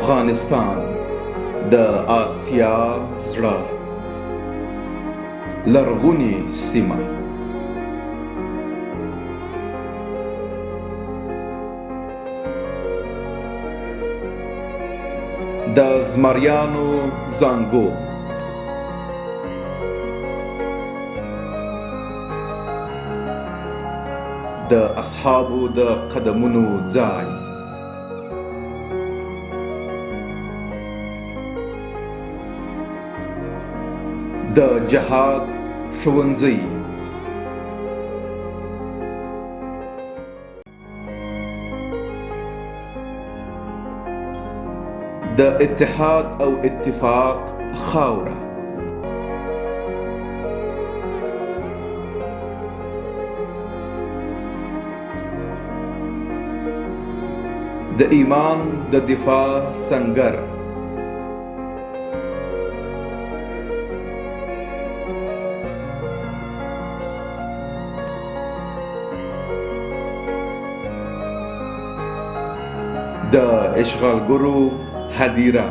افغانستان د آسیا زړه، لرغونې سیمه. د زمریانو زانګو، د اصحابو د قدمونو ځای، د جهاد ښوونځی، د اتحاد او اتفاق خاوره، د ایمان د دفاع سنگر، د اشغالګرو هدیره،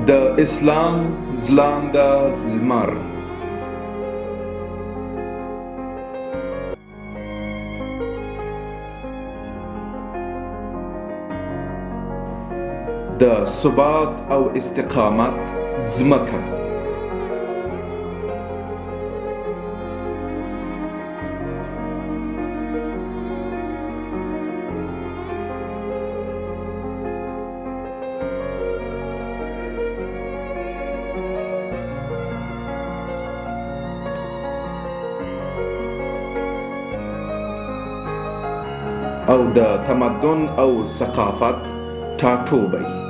د اسلام ځلانده لمر، د ثبات او استقامت ځمکه، او د تمدن او ثقافت ټاټوبی.